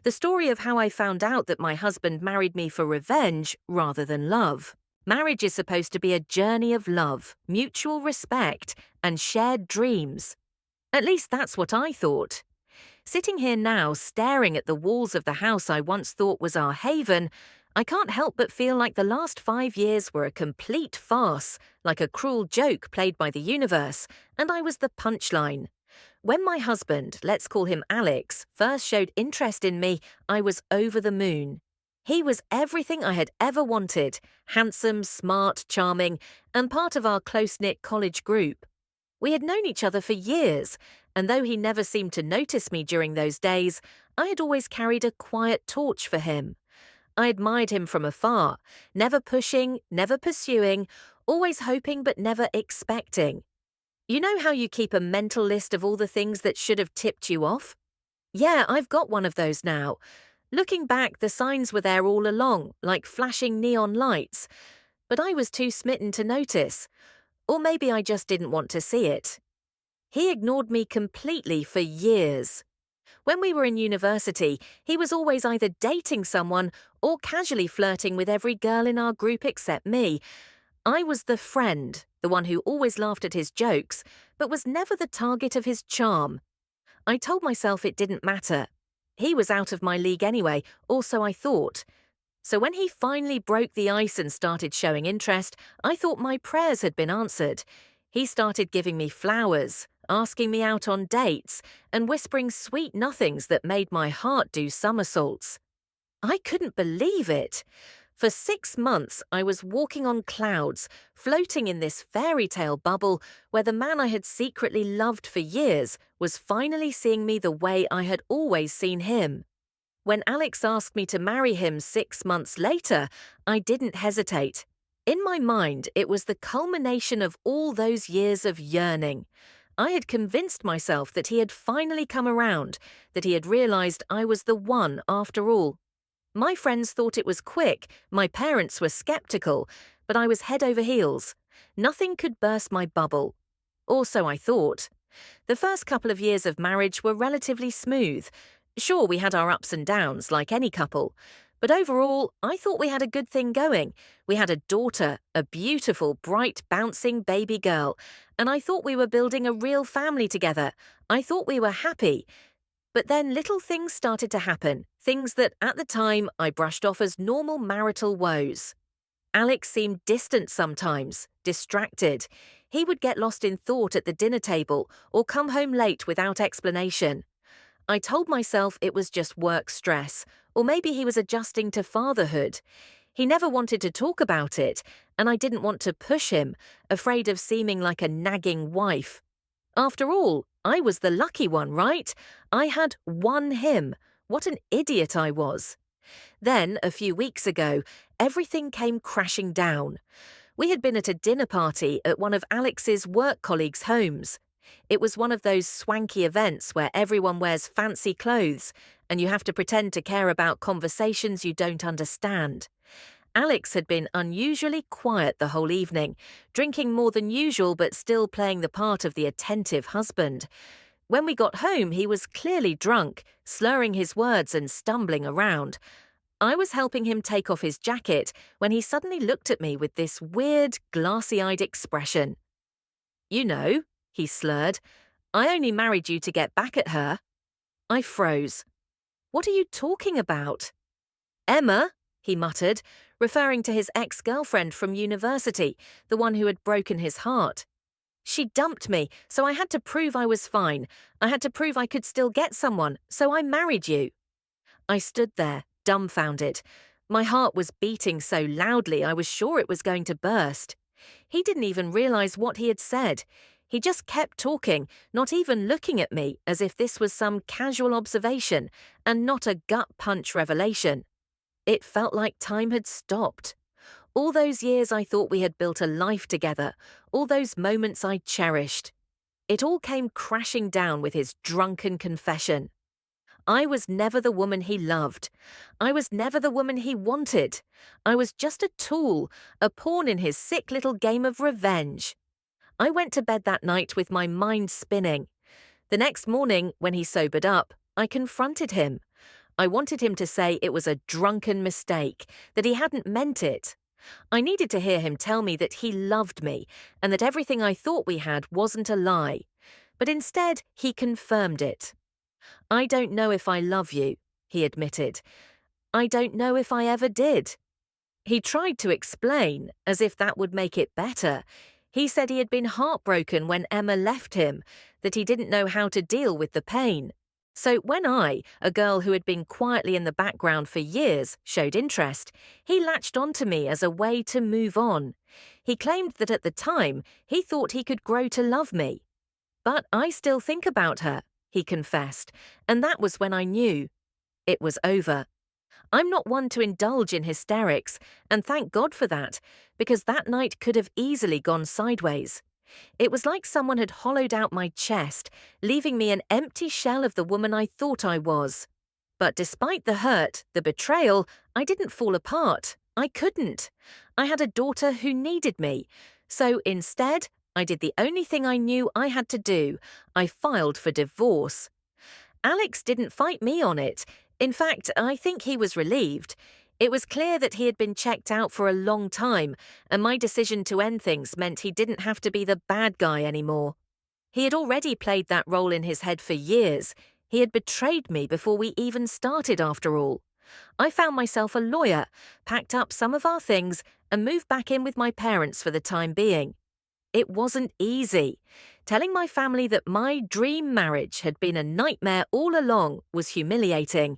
The story of how I found out that my husband married me for revenge rather than love. Marriage is supposed to be a journey of love, mutual respect, and shared dreams. At least that's what I thought. Sitting here now, staring at the walls of the house I once thought was our haven, I can't help but feel like the last 5 years were a complete farce, like a cruel joke played by the universe, and I was the punchline. When my husband, let's call him Alex, first showed interest in me, I was over the moon. He was everything I had ever wanted: handsome, smart, charming, and part of our close-knit college group. We had known each other for years, and though he never seemed to notice me during those days, I had always carried a quiet torch for him. I admired him from afar, never pushing, never pursuing, always hoping but never expecting. You know how you keep a mental list of all the things that should have tipped you off? Yeah, I've got one of those now. Looking back, the signs were there all along, like flashing neon lights, but I was too smitten to notice. Or maybe I just didn't want to see it. He ignored me completely for years. When we were in university, he was always either dating someone or casually flirting with every girl in our group except me. I was the friend, the one who always laughed at his jokes, but was never the target of his charm. I told myself it didn't matter. He was out of my league anyway, or so I thought. So when he finally broke the ice and started showing interest, I thought my prayers had been answered. He started giving me flowers, asking me out on dates, and whispering sweet nothings that made my heart do somersaults. I couldn't believe it. For 6 months, I was walking on clouds, floating in this fairy tale bubble where the man I had secretly loved for years was finally seeing me the way I had always seen him. When Alex asked me to marry him 6 months later, I didn't hesitate. In my mind, it was the culmination of all those years of yearning. I had convinced myself that he had finally come around, that he had realized I was the one after all. My friends thought it was quick, my parents were skeptical, but I was head over heels. Nothing could burst my bubble. Or so I thought. The first couple of years of marriage were relatively smooth. Sure, we had our ups and downs, like any couple. But overall, I thought we had a good thing going. We had a daughter, a beautiful, bright, bouncing baby girl, and I thought we were building a real family together. I thought we were happy. But then little things started to happen, things that at the time I brushed off as normal marital woes. Alex seemed distant sometimes, distracted. He would get lost in thought at the dinner table or come home late without explanation. I told myself it was just work stress, or maybe he was adjusting to fatherhood. He never wanted to talk about it, and I didn't want to push him, afraid of seeming like a nagging wife. After all, I was the lucky one, right? I had won him. What an idiot I was. Then, a few weeks ago, everything came crashing down. We had been at a dinner party at one of Alex's work colleagues' homes. It was one of those swanky events where everyone wears fancy clothes and you have to pretend to care about conversations you don't understand. Alex had been unusually quiet the whole evening, drinking more than usual but still playing the part of the attentive husband. When we got home, he was clearly drunk, slurring his words and stumbling around. I was helping him take off his jacket when he suddenly looked at me with this weird, glassy-eyed expression. "You know," he slurred, "I only married you to get back at her." I froze. "What are you talking about?" "Emma," he muttered, referring to his ex-girlfriend from university, the one who had broken his heart. "She dumped me, so I had to prove I was fine. I had to prove I could still get someone, so I married you." I stood there, dumbfounded. My heart was beating so loudly I was sure it was going to burst. He didn't even realize what he had said. He just kept talking, not even looking at me, as if this was some casual observation and not a gut-punch revelation. It felt like time had stopped. All those years I thought we had built a life together, all those moments I cherished. It all came crashing down with his drunken confession. I was never the woman he loved. I was never the woman he wanted. I was just a tool, a pawn in his sick little game of revenge. I went to bed that night with my mind spinning. The next morning, when he sobered up, I confronted him. I wanted him to say it was a drunken mistake, that he hadn't meant it. I needed to hear him tell me that he loved me and that everything I thought we had wasn't a lie. But instead, he confirmed it. "I don't know if I love you," he admitted. "I don't know if I ever did." He tried to explain, as if that would make it better. He said he had been heartbroken when Emma left him, that he didn't know how to deal with the pain. So when I, a girl who had been quietly in the background for years, showed interest, he latched onto me as a way to move on. He claimed that at the time, he thought he could grow to love me. "But I still think about her," he confessed, and that was when I knew it was over. I'm not one to indulge in hysterics, and thank God for that, because that night could have easily gone sideways. It was like someone had hollowed out my chest, leaving me an empty shell of the woman I thought I was. But despite the hurt, the betrayal, I didn't fall apart. I couldn't. I had a daughter who needed me. So instead, I did the only thing I knew I had to do. I filed for divorce. Alex didn't fight me on it. In fact, I think he was relieved. It was clear that he had been checked out for a long time, and my decision to end things meant he didn't have to be the bad guy anymore. He had already played that role in his head for years. He had betrayed me before we even started, after all. I found myself a lawyer, packed up some of our things, and moved back in with my parents for the time being. It wasn't easy. Telling my family that my dream marriage had been a nightmare all along was humiliating.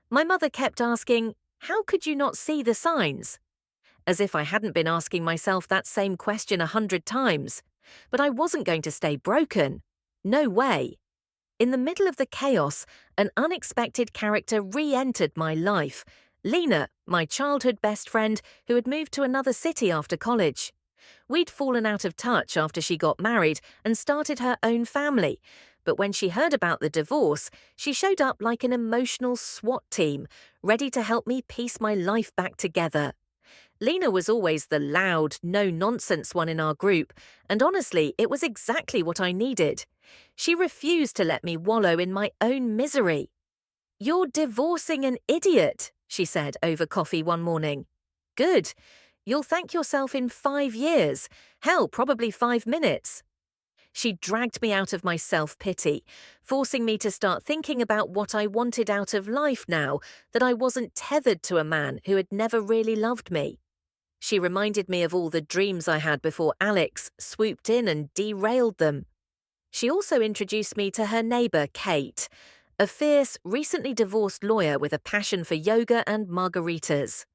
My mother kept asking, "How could you not see the signs?" As if I hadn't been asking myself that same question 100 times. But I wasn't going to stay broken. No way. In the middle of the chaos, an unexpected character re-entered my life. Lena, my childhood best friend, who had moved to another city after college. We'd fallen out of touch after she got married and started her own family, but when she heard about the divorce, she showed up like an emotional SWAT team, ready to help me piece my life back together. Lena was always the loud, no-nonsense one in our group, and honestly, it was exactly what I needed. She refused to let me wallow in my own misery. "You're divorcing an idiot," she said over coffee one morning. "Good. You'll thank yourself in 5 years. Hell, probably 5 minutes. She dragged me out of my self-pity, forcing me to start thinking about what I wanted out of life now that I wasn't tethered to a man who had never really loved me. She reminded me of all the dreams I had before Alex swooped in and derailed them. She also introduced me to her neighbour, Kate, a fierce, recently divorced lawyer with a passion for yoga and margaritas.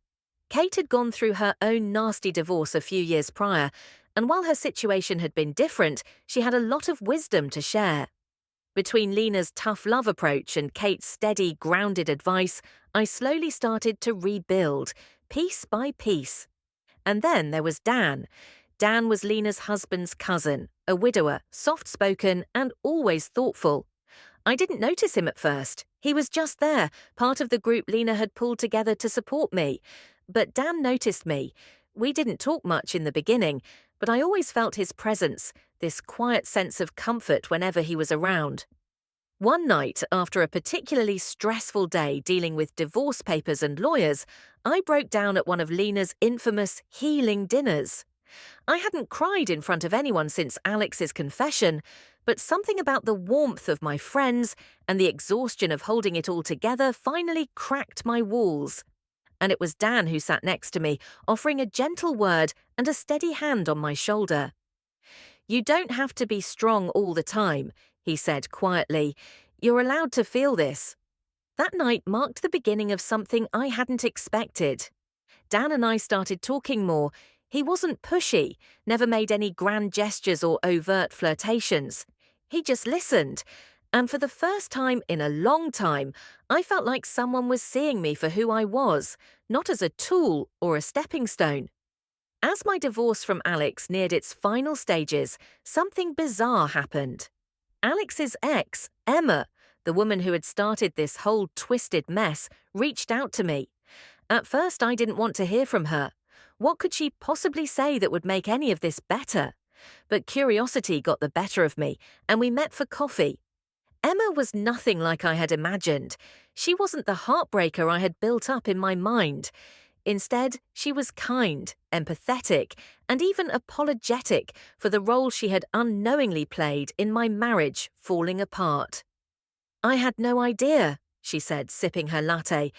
Kate had gone through her own nasty divorce a few years prior, and while her situation had been different, she had a lot of wisdom to share. Between Lena's tough love approach and Kate's steady, grounded advice, I slowly started to rebuild, piece by piece. And then there was Dan. Dan was Lena's husband's cousin, a widower, soft-spoken and always thoughtful. I didn't notice him at first. He was just there, part of the group Lena had pulled together to support me. But Dan noticed me. We didn't talk much in the beginning, but I always felt his presence, this quiet sense of comfort whenever he was around. One night, after a particularly stressful day dealing with divorce papers and lawyers, I broke down at one of Lena's infamous healing dinners. I hadn't cried in front of anyone since Alex's confession, but something about the warmth of my friends and the exhaustion of holding it all together finally cracked my walls. And it was Dan who sat next to me, offering a gentle word and a steady hand on my shoulder. "You don't have to be strong all the time," he said quietly. "You're allowed to feel this." That night marked the beginning of something I hadn't expected. Dan and I started talking more. He wasn't pushy, never made any grand gestures or overt flirtations. He just listened. And for the first time in a long time, I felt like someone was seeing me for who I was, not as a tool or a stepping stone. As my divorce from Alex neared its final stages, something bizarre happened. Alex's ex, Emma, the woman who had started this whole twisted mess, reached out to me. At first, I didn't want to hear from her. What could she possibly say that would make any of this better? But curiosity got the better of me, and we met for coffee. Emma was nothing like I had imagined. She wasn't the heartbreaker I had built up in my mind. Instead, she was kind, empathetic, and even apologetic for the role she had unknowingly played in my marriage falling apart. "I had no idea," she said, sipping her latte.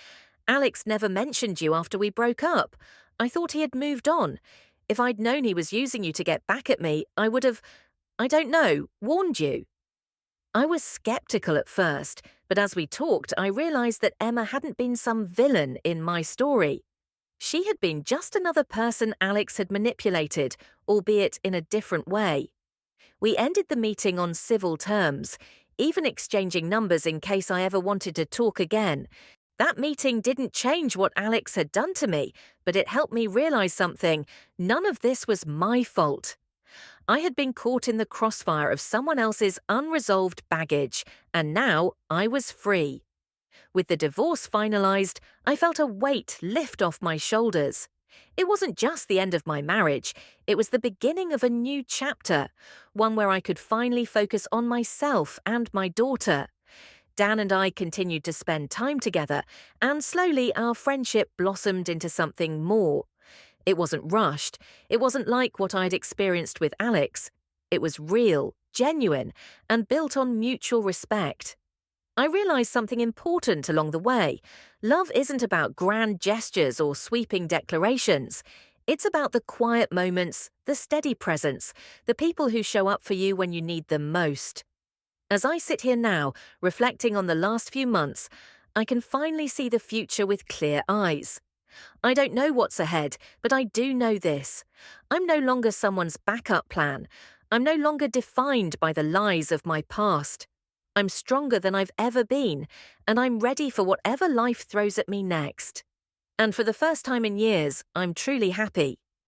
"Alex never mentioned you after we broke up. I thought he had moved on. If I'd known he was using you to get back at me, I would have, I don't know, warned you." I was skeptical at first, but as we talked, I realized that Emma hadn't been some villain in my story. She had been just another person Alex had manipulated, albeit in a different way. We ended the meeting on civil terms, even exchanging numbers in case I ever wanted to talk again. That meeting didn't change what Alex had done to me, but it helped me realize something. None of this was my fault. I had been caught in the crossfire of someone else's unresolved baggage, and now I was free. With the divorce finalized, I felt a weight lift off my shoulders. It wasn't just the end of my marriage, it was the beginning of a new chapter, one where I could finally focus on myself and my daughter. Dan and I continued to spend time together, and slowly our friendship blossomed into something more. It wasn't rushed, it wasn't like what I'd experienced with Alex. It was real, genuine, and built on mutual respect. I realized something important along the way. Love isn't about grand gestures or sweeping declarations. It's about the quiet moments, the steady presence, the people who show up for you when you need them most. As I sit here now, reflecting on the last few months, I can finally see the future with clear eyes. I don't know what's ahead, but I do know this. I'm no longer someone's backup plan. I'm no longer defined by the lies of my past. I'm stronger than I've ever been, and I'm ready for whatever life throws at me next. And for the first time in years, I'm truly happy.